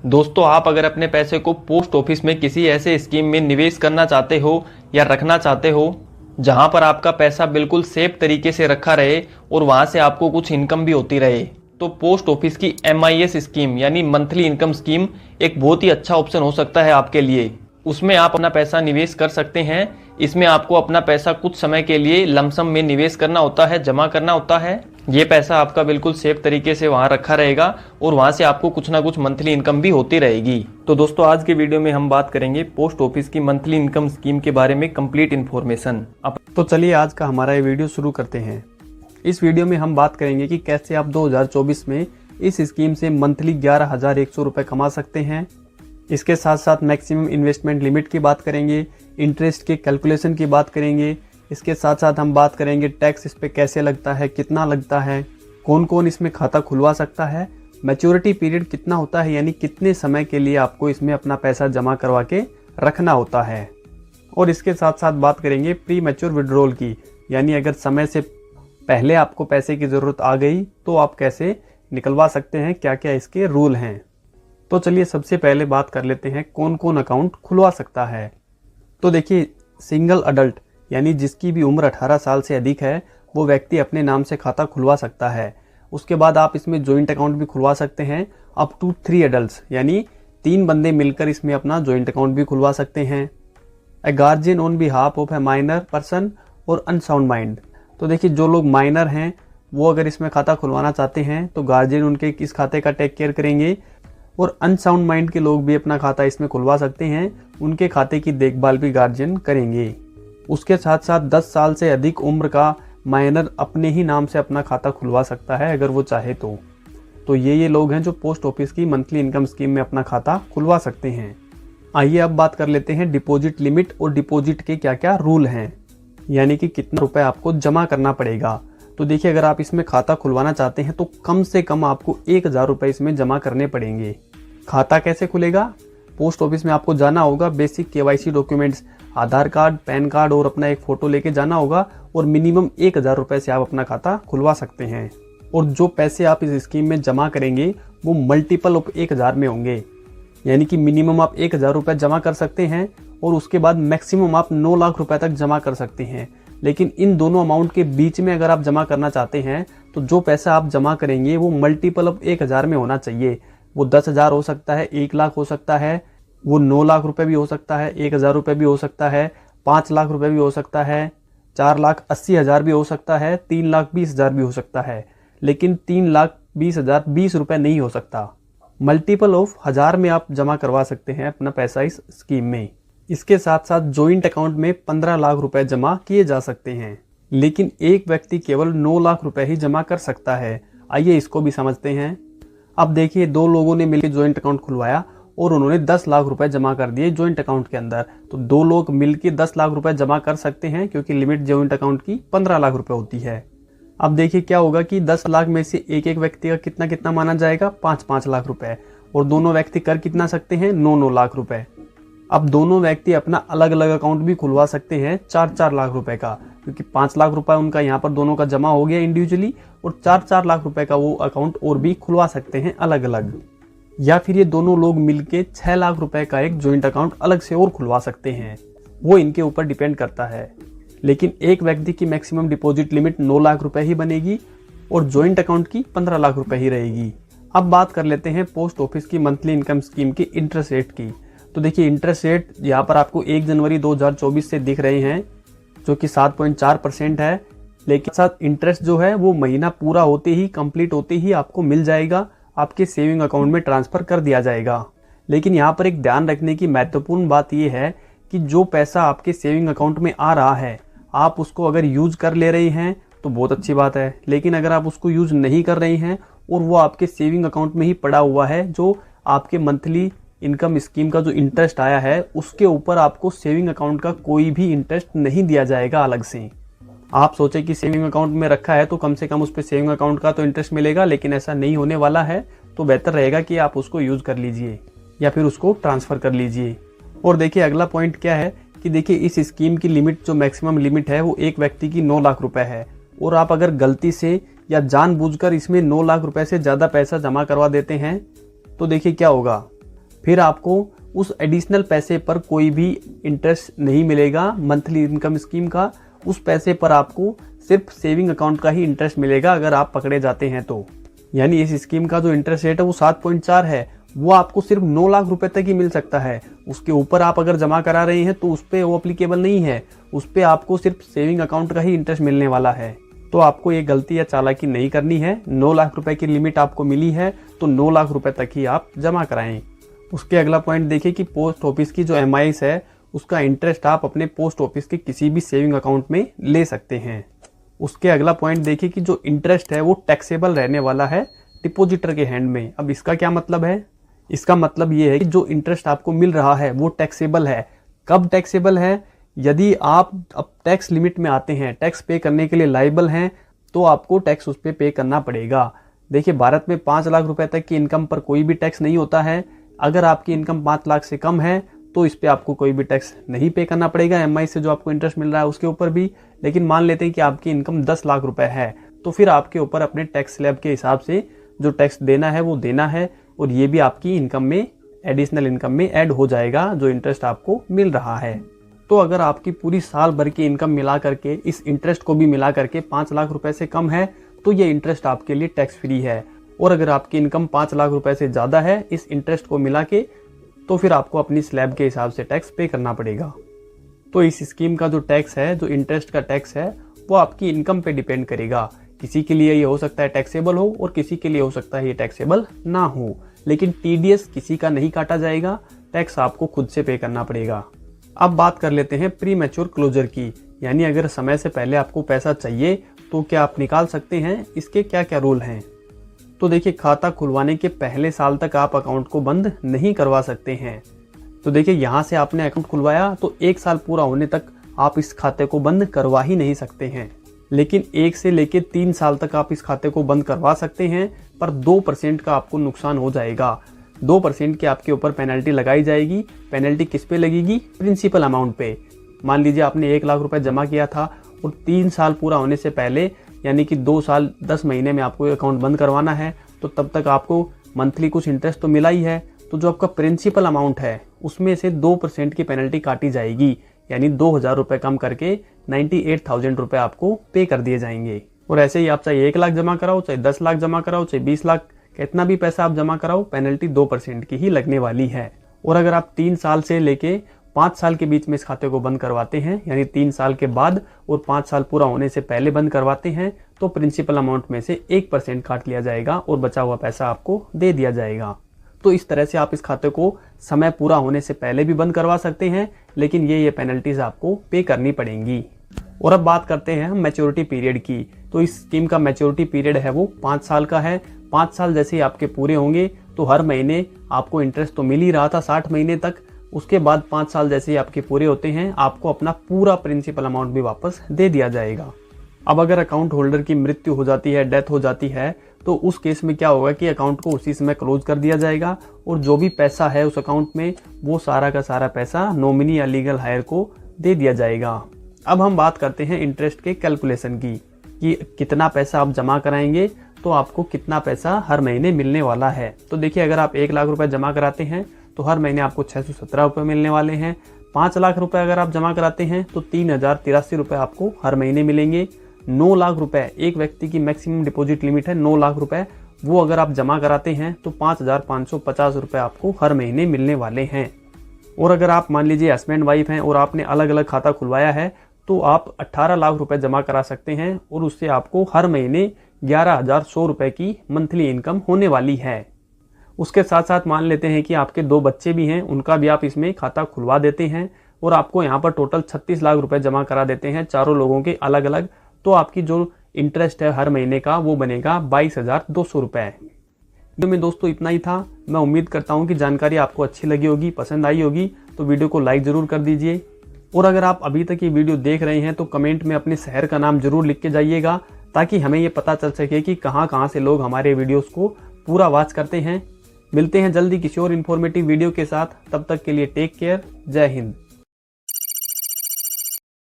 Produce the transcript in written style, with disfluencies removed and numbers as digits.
दोस्तों, आप अगर अपने पैसे को पोस्ट ऑफिस में किसी ऐसे स्कीम में निवेश करना चाहते हो या रखना चाहते हो जहां पर आपका पैसा बिल्कुल सेफ तरीके से रखा रहे और वहां से आपको कुछ इनकम भी होती रहे, तो पोस्ट ऑफिस की MIS स्कीम यानी मंथली इनकम स्कीम एक बहुत ही अच्छा ऑप्शन हो सकता है आपके लिए। उसमें आप अपना पैसा निवेश कर सकते हैं। इसमें आपको अपना पैसा कुछ समय के लिए लमसम में निवेश करना होता है, जमा करना होता है। ये पैसा आपका बिल्कुल सेफ तरीके से वहां रखा रहेगा और वहां से आपको कुछ ना कुछ मंथली इनकम भी होती रहेगी। तो दोस्तों, आज के वीडियो में हम बात करेंगे पोस्ट ऑफिस की मंथली इनकम स्कीम के बारे में कंप्लीट इन्फॉर्मेशन। तो चलिए आज का हमारा ये वीडियो शुरू करते हैं। इस वीडियो में हम बात करेंगे कि कैसे आप 2024 में इस स्कीम से मंथली 11,100 रुपये कमा सकते हैं। इसके साथ साथ मैक्सिमम इन्वेस्टमेंट लिमिट की बात करेंगे, इंटरेस्ट के कैलकुलेशन की बात करेंगे। इसके साथ साथ हम बात करेंगे टैक्स इस पे कैसे लगता है, कितना लगता है, कौन कौन इसमें खाता खुलवा सकता है, मैच्योरिटी पीरियड कितना होता है, यानी कितने समय के लिए आपको इसमें अपना पैसा जमा करवा के रखना होता है। और इसके साथ साथ बात करेंगे प्री मैच्योर विड्रॉल की, यानी अगर समय से पहले आपको पैसे की ज़रूरत आ गई तो आप कैसे निकलवा सकते हैं, क्या क्या इसके रूल हैं। तो चलिए सबसे पहले बात कर लेते हैं कौन कौन अकाउंट खुलवा सकता है। तो देखिए, सिंगल अडल्ट यानी जिसकी भी उम्र 18 साल से अधिक है वो व्यक्ति अपने नाम से खाता खुलवा सकता है। उसके बाद आप इसमें जॉइंट अकाउंट भी खुलवा सकते हैं। अप टू 3 एडल्ट्स यानी 3 बंदे मिलकर इसमें अपना जॉइंट अकाउंट भी खुलवा सकते हैं। A guardian on behalf of A minor person और अनसाउंड माइंड। तो देखिए, जो लोग माइनर हैं वो अगर इसमें खाता खुलवाना चाहते हैं तो गार्जियन उनके इस खाते का टेक केयर करेंगे, और अनसाउंड माइंड के लोग भी अपना खाता इसमें खुलवा सकते हैं। उनके खाते की देखभाल भी गार्जियन करेंगे। उसके साथ साथ 10 साल से अधिक उम्र का माइनर अपने ही नाम से अपना खाता खुलवा सकता है अगर वो चाहे तो ये लोग हैं जो पोस्ट ऑफिस की मंथली इनकम स्कीम में अपना खाता खुलवा सकते हैं। आइए अब बात कर लेते हैं डिपॉजिट लिमिट और डिपॉजिट के क्या क्या रूल हैं, यानी कि कितना रुपए आपको जमा करना पड़ेगा। तो देखिए, अगर आप इसमें खाता खुलवाना चाहते हैं तो कम से कम आपको 1,000 रुपये इसमें जमा करने पड़ेंगे। खाता कैसे खुलेगा? पोस्ट ऑफिस में आपको जाना होगा, बेसिक KYC डॉक्यूमेंट्स आधार कार्ड, पैन कार्ड और अपना एक फ़ोटो लेके जाना होगा, और मिनिमम 1,000 रुपये से आप अपना खाता खुलवा सकते हैं। और जो पैसे आप इस स्कीम में जमा करेंगे वो मल्टीपल ऑफ 1,000 में होंगे, यानी कि मिनिमम आप 1,000 रुपये जमा कर सकते हैं और उसके बाद मैक्सिमम आप 9 लाख रुपए तक जमा कर सकते हैं। लेकिन इन दोनों अमाउंट के बीच में अगर आप जमा करना चाहते हैं तो जो पैसा आप जमा करेंगे वो मल्टीपल ऑफ 1,000 में होना चाहिए। वो 10,000 हो सकता है, 1 लाख हो सकता है, वो 9 लाख रुपए भी हो सकता है, 1,000 रुपये भी हो सकता है, 5 लाख रुपए भी हो सकता है, 4,80,000 भी हो सकता है, 3,20,000 भी हो सकता है। लेकिन 3,20,000 20 रुपये नहीं हो सकता। मल्टीपल ऑफ 1,000 में आप जमा करवा सकते हैं अपना पैसा इस स्कीम में। इसके साथ साथ जॉइंट अकाउंट में 15 लाख रुपए जमा किए जा सकते हैं, लेकिन एक व्यक्ति केवल 9 लाख रुपए ही जमा कर सकता है। आइए इसको भी समझते हैं। अब देखिए, 2 लोगों ने मिलकर जॉइंट अकाउंट खुलवाया और उन्होंने 10 लाख रुपए जमा कर दिए जॉइंट अकाउंट के अंदर। तो 2 लोग मिलकर 10 लाख रुपए जमा कर सकते हैं, क्योंकि लिमिट जॉइंट अकाउंट की 15 लाख रुपए होती है। अब देखिए क्या होगा कि 10 लाख में से एक एक व्यक्ति का कितना कितना माना जाएगा, 5-5 लाख रुपए, और दोनों व्यक्ति कर कितना सकते हैं, 9-9 लाख रुपए। अब दोनों व्यक्ति अपना अलग अलग अकाउंट भी खुलवा सकते हैं 4-4 लाख रुपए का, क्योंकि 5 लाख रुपए उनका यहाँ पर दोनों का जमा हो गया इंडिविजुअली, और 4-4 लाख रुपए का वो अकाउंट और भी खुलवा सकते हैं अलग अलग। या फिर ये दोनों लोग मिलके 6 लाख रुपए का एक जॉइंट अकाउंट अलग से और खुलवा सकते हैं। वो इनके ऊपर डिपेंड करता है। लेकिन एक व्यक्ति की मैक्सिमम डिपॉजिट लिमिट 9 लाख रुपए ही बनेगी और जॉइंट अकाउंट की 15 लाख रुपए ही रहेगी। अब बात कर लेते हैं पोस्ट ऑफिस की मंथली इनकम स्कीम की इंटरेस्ट रेट की। तो देखिए, इंटरेस्ट रेट यहाँ पर आपको 1 जनवरी 2024 से दिख रहे हैं, जो कि 7.4% है। लेकिन साथ इंटरेस्ट जो है वो महीना पूरा होते ही, कंप्लीट होते ही आपको मिल जाएगा, आपके सेविंग अकाउंट में ट्रांसफर कर दिया जाएगा। लेकिन यहाँ पर एक ध्यान रखने की महत्वपूर्ण बात यह है कि जो पैसा आपके सेविंग अकाउंट में आ रहा है, आप उसको अगर यूज कर ले रहे हैं तो बहुत अच्छी बात है। लेकिन अगर आप उसको यूज नहीं कर रहे हैं और वो आपके सेविंग अकाउंट में ही पड़ा हुआ है, जो आपके मंथली इनकम स्कीम का जो इंटरेस्ट आया है उसके ऊपर आपको सेविंग अकाउंट का कोई भी इंटरेस्ट नहीं दिया जाएगा अलग से। आप सोचे कि सेविंग अकाउंट में रखा है तो कम से कम उस पर सेविंग अकाउंट का तो इंटरेस्ट मिलेगा, लेकिन ऐसा नहीं होने वाला है। तो बेहतर रहेगा कि आप उसको यूज कर लीजिए या फिर उसको ट्रांसफर कर लीजिए। और देखिए अगला पॉइंट क्या है कि देखिए इस स्कीम की लिमिट, जो मैक्सिमम लिमिट है वो एक व्यक्ति की 9 लाख रुपए है। और आप अगर गलती से या जानबूझकर इसमें 9 लाख रुपए से ज़्यादा पैसा जमा करवा देते हैं तो देखिए क्या होगा, फिर आपको उस एडिशनल पैसे पर कोई भी इंटरेस्ट नहीं मिलेगा मंथली इनकम स्कीम का। उस पैसे पर आपको सिर्फ सेविंग अकाउंट का ही इंटरेस्ट मिलेगा अगर आप पकड़े जाते हैं तो। यानी इस स्कीम का जो इंटरेस्ट रेट है वो 7.4 है, वो आपको सिर्फ 9 लाख रुपए तक ही मिल सकता है। उसके ऊपर आप अगर जमा करा रहे हैं तो उस पर वो अप्लीकेबल नहीं है, उस पर आपको सिर्फ सेविंग अकाउंट का ही इंटरेस्ट मिलने वाला है। तो आपको ये गलती या चालाकी नहीं करनी है। 9 लाख रुपए की लिमिट आपको मिली है तो 9 लाख रुपए तक ही आप जमा कराएं। उसके अगला पॉइंट देखिए कि पोस्ट ऑफिस की जो MIS है उसका इंटरेस्ट आप अपने पोस्ट ऑफिस के किसी भी सेविंग अकाउंट में ले सकते हैं। उसके अगला पॉइंट देखिए कि जो इंटरेस्ट है वो टैक्सेबल रहने वाला है डिपोजिटर के हैंड में। अब इसका क्या मतलब है? इसका मतलब ये है कि जो इंटरेस्ट आपको मिल रहा है वो टैक्सेबल है। कब टैक्सेबल है? यदि आप अब टैक्स लिमिट में आते हैं, टैक्स पे करने के लिए लायबल हैं, तो आपको टैक्स उस पर पे करना पड़ेगा। देखिए भारत में 5 लाख रुपए तक की इनकम पर कोई भी टैक्स नहीं होता है। अगर आपकी इनकम 5 लाख से कम है तो इस पे आपको कोई भी टैक्स नहीं पे करना पड़ेगा। MI से जो आपको इंटरेस्ट मिल रहा है उसके ऊपर भी। लेकिन मान लेते हैं कि आपकी इनकम 10 लाख रुपए है, तो फिर आपके ऊपर अपने टैक्स स्लैब के हिसाब से जो टैक्स देना है वो देना है, और ये भी आपकी इनकम में, एडिशनल इनकम में ऐड हो जाएगा जो इंटरेस्ट आपको मिल रहा है। तो अगर आपकी पूरी साल भर की इनकम मिला करके इस इंटरेस्ट को भी मिला करके 5 लाख रुपए से कम है तो ये इंटरेस्ट आपके लिए टैक्स फ्री है। और अगर आपकी इनकम 5 लाख रुपए से ज़्यादा है इस इंटरेस्ट को मिला के, तो फिर आपको अपनी स्लैब के हिसाब से टैक्स पे करना पड़ेगा। तो इस स्कीम का जो टैक्स है, जो इंटरेस्ट का टैक्स है, वो आपकी इनकम पे डिपेंड करेगा। किसी के लिए ये हो सकता है टैक्सेबल हो और किसी के लिए हो सकता है ये टैक्सेबल ना हो। लेकिन TDS किसी का नहीं काटा जाएगा, टैक्स आपको खुद से पे करना पड़ेगा। अब बात कर लेते हैं प्री मैच्योर क्लोजर की, यानी अगर समय से पहले आपको पैसा चाहिए तो क्या आप निकाल सकते हैं, इसके क्या क्या रूल हैं। तो देखिए खाता खुलवाने के पहले साल तक आप अकाउंट को बंद नहीं करवा सकते हैं। तो देखिए यहाँ से आपने अकाउंट खुलवाया तो 1 साल पूरा होने तक आप इस खाते को बंद करवा ही नहीं सकते हैं। लेकिन 1 से लेकर 3 साल तक आप इस खाते को बंद करवा सकते हैं, पर 2% का आपको नुकसान हो जाएगा। 2% की आपके ऊपर पेनल्टी लगाई जाएगी। पेनल्टी किस पे लगेगी? प्रिंसिपल अमाउंट पे। मान लीजिए आपने 1 लाख रुपए जमा किया था और 3 साल पूरा होने से पहले, यानी कि 2 साल 10 महीने में आपको अकाउंट बंद करवाना है, तो तब तक आपको मंथली कुछ इंटरेस्ट तो मिला ही है। तो जो आपका प्रिंसिपल अमाउंट है उसमें से 2% की पेनल्टी काटी जाएगी, यानी 2000 रुपये कम करके 98,000 रुपये आपको पे कर दिए जाएंगे। और ऐसे ही आप चाहे 1 लाख जमा कराओ, चाहे 10 लाख जमा कराओ, चाहे 20 लाख, कितना भी पैसा आप जमा कराओ, पेनल्टी 2% की ही लगने वाली है। और अगर आप 3 साल से लेके 5 साल के बीच में इस खाते को बंद करवाते हैं, यानी 3 साल के बाद और 5 साल पूरा होने से पहले बंद करवाते हैं, तो प्रिंसिपल अमाउंट में से 1% काट लिया जाएगा और बचा हुआ पैसा आपको दे दिया जाएगा। तो इस तरह से आप इस खाते को समय पूरा होने से पहले भी बंद करवा सकते हैं, लेकिन ये पेनल्टीज आपको पे करनी पड़ेंगी। और अब बात करते हैं हम मैच्योरिटी पीरियड की। तो इस स्कीम का मैच्योरिटी पीरियड है वो 5 साल का है। 5 साल जैसे ही आपके पूरे होंगे तो हर महीने आपको इंटरेस्ट तो मिल ही रहा था 60 महीने तक। उसके बाद 5 साल जैसे ही आपके पूरे होते हैं आपको अपना पूरा प्रिंसिपल अमाउंट भी वापस दे दिया जाएगा। अब अगर अकाउंट होल्डर की मृत्यु हो जाती है, डेथ हो जाती है, तो उस केस में क्या होगा कि अकाउंट को उसी समय क्लोज कर दिया जाएगा और जो भी पैसा है उस अकाउंट में वो सारा का सारा पैसा नॉमिनी या लीगल हायर को दे दिया जाएगा। अब हम बात करते हैं इंटरेस्ट के कैलकुलेशन की, कि कितना पैसा आप जमा कराएंगे तो आपको कितना पैसा हर महीने मिलने वाला है। तो देखिए अगर आप 1 लाख रुपए जमा कराते हैं तो हर महीने आपको 617 रुपये मिलने वाले हैं। 5 लाख रुपए अगर आप जमा कराते हैं तो 3083 रुपये आपको हर महीने मिलेंगे। 9 लाख रुपए एक व्यक्ति की मैक्सिमम डिपॉजिट लिमिट है 9 लाख रुपए, वो अगर आप जमा कराते हैं तो 5550 रुपये आपको हर महीने मिलने वाले हैं। और अगर आप मान लीजिए हस्बैंड वाइफ हैं और आपने अलग अलग खाता खुलवाया है तो आप 18 लाख रुपए जमा करा सकते हैं और उससे आपको हर महीने 11,100 रुपये की मंथली इनकम होने वाली है। उसके साथ साथ मान लेते हैं कि आपके 2 बच्चे भी हैं, उनका भी आप इसमें खाता खुलवा देते हैं और आपको यहाँ पर टोटल 36 लाख रुपए जमा करा देते हैं चारों लोगों के अलग अलग, तो आपकी जो इंटरेस्ट है हर महीने का वो बनेगा 22,200 रुपये। वीडियो में दोस्तों इतना ही था। मैं उम्मीद करता हूँ कि जानकारी आपको अच्छी लगी होगी, पसंद आई होगी, तो वीडियो को लाइक ज़रूर कर दीजिए। और अगर आप अभी तक ये वीडियो देख रहे हैं तो कमेंट में अपने शहर का नाम जरूर लिख के जाइएगा, ताकि हमें ये पता चल सके कि कहाँ से लोग हमारे वीडियोस को पूरा वॉच करते हैं। मिलते हैं जल्दी किसी और इन्फॉर्मेटिव वीडियो के साथ, तब तक के लिए टेक केयर, जय हिंद।